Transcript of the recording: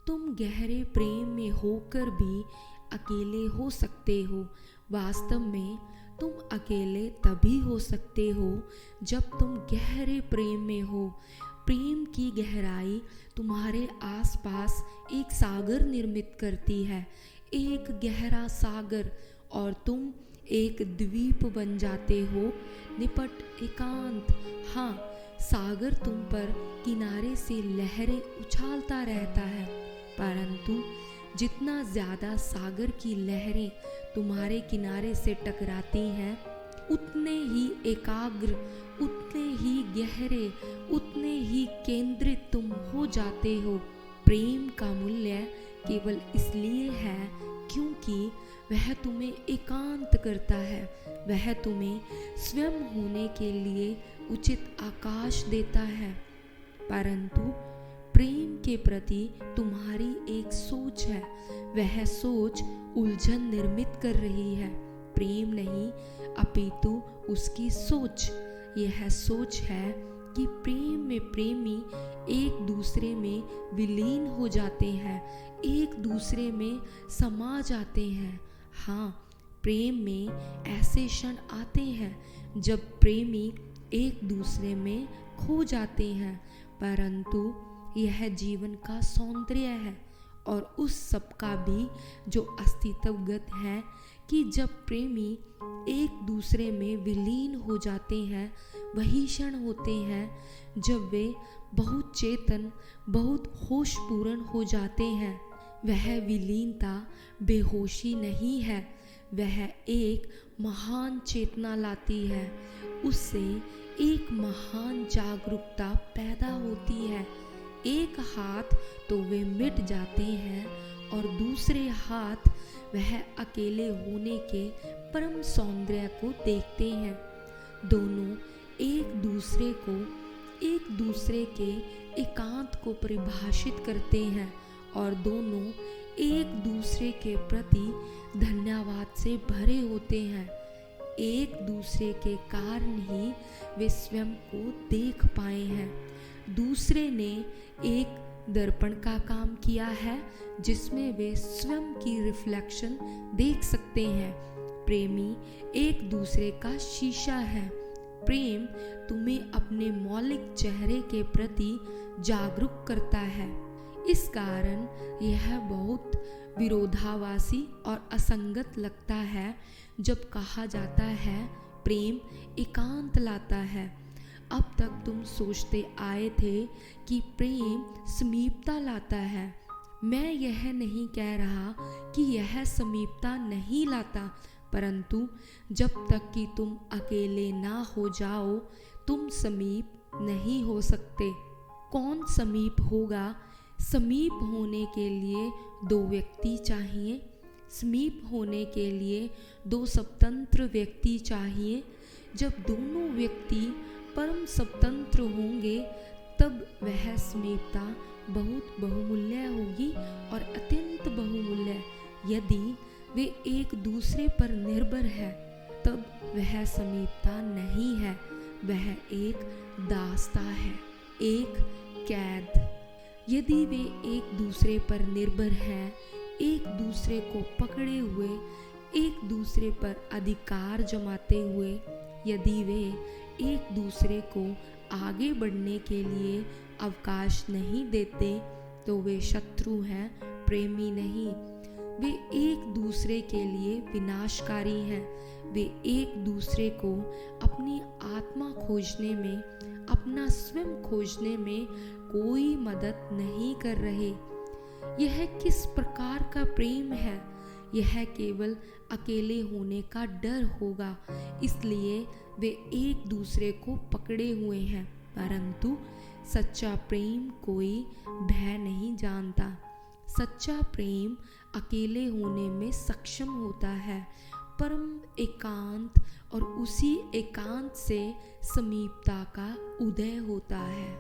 तुम गहरे प्रेम में होकर भी अकेले हो सकते हो। वास्तव में तुम अकेले तभी हो सकते हो जब तुम गहरे प्रेम में हो। प्रेम की गहराई तुम्हारे आसपास एक सागर निर्मित करती है, एक गहरा सागर, और तुम एक द्वीप बन जाते हो। निपट एकांत। हाँ, सागर तुम पर किनारे से लहरें उछालता रहता है, परंतु जितना ज़्यादा सागर की लहरें तुम्हारे किनारे से टकराती हैं, उतने ही एकाग्र, उतने ही गहरे, उतने ही केंद्रित तुम हो जाते हो। प्रेम का मूल्य केवल इसलिए है क्योंकि वह तुम्हें एकांत करता है। वह तुम्हें स्वयं होने के लिए उचित आकाश देता है। परंतु प्रेम के प्रति तुम्हारी एक सोच है, वह सोच उलझन निर्मित कर रही है। प्रेम नहीं, अपितु उसकी सोच। यह सोच है कि प्रेम में प्रेमी एक दूसरे में विलीन हो जाते हैं, एक दूसरे में समा जाते हैं। हाँ, प्रेम में ऐसे क्षण आते हैं जब प्रेमी एक दूसरे में खो जाते हैं, परंतु यह जीवन का सौंदर्य है और उस सब का भी जो अस्तित्वगत है कि जब प्रेमी एक दूसरे में विलीन हो जाते हैं, वही क्षण होते हैं जब वे बहुत चेतन, बहुत होशपूर्ण हो जाते हैं। वह विलीनता बेहोशी नहीं है, वह एक महान चेतना लाती है। उससे एक महान जागरूकता पैदा होती है। एक हाथ तो वे मिट जाते हैं और दूसरे हाथ वह अकेले होने के परम सौंदर्य को देखते हैं। दोनों एक दूसरे के एकांत को परिभाषित करते हैं और दोनों एक दूसरे के प्रति धन्यवाद से भरे होते हैं। एक दूसरे के कारण ही वे स्वयं को देख पाए हैं। दूसरे ने एक दर्पण का काम किया है जिसमें वे स्वयं की रिफ्लेक्शन देख सकते हैं। प्रेमी एक दूसरे का शीशा है। प्रेम तुम्हें अपने मौलिक चेहरे के प्रति जागरूक करता है। इस कारण यह बहुत विरोधाभासी और असंगत लगता है जब कहा जाता है प्रेम एकांत लाता है। अब तक तुम सोचते आए थे कि प्रेम समीपता लाता है। मैं यह नहीं कह रहा कि यह समीपता नहीं लाता, परंतु जब तक कि तुम अकेले ना हो जाओ, तुम समीप नहीं हो सकते। कौन समीप होगा? समीप होने के लिए दो व्यक्ति चाहिए। समीप होने के लिए दो स्वतंत्र व्यक्ति चाहिए। जब दोनों व्यक्ति परम स्वतंत्र होंगे, तब वह समीपता बहुत बहुमूल्य होगी और अत्यंत बहुमूल्य। यदि वे एक दूसरे पर निर्भर है, तब वह समीपता नहीं है, वह एक दास्ता है, एक कैद। यदि वे एक दूसरे पर निर्भर हैं, एक दूसरे को पकड़े हुए, एक दूसरे पर अधिकार जमाते हुए, यदि वे एक दूसरे को आगे बढ़ने के लिए अवकाश नहीं देते, तो वे शत्रु हैं, प्रेमी नहीं। वे एक दूसरे के लिए विनाशकारी हैं। वे एक दूसरे को अपनी आत्मा खोजने में, अपना स्वयं खोजने में कोई मदद नहीं कर रहे। यह किस प्रकार का प्रेम है? यह केवल अकेले होने का डर होगा, इसलिए वे एक दूसरे को पकड़े हुए हैं। परंतु सच्चा प्रेम कोई भय नहीं जानता। सच्चा प्रेम अकेले होने में सक्षम होता है, परम एकांत, और उसी एकांत से समीपता का उदय होता है।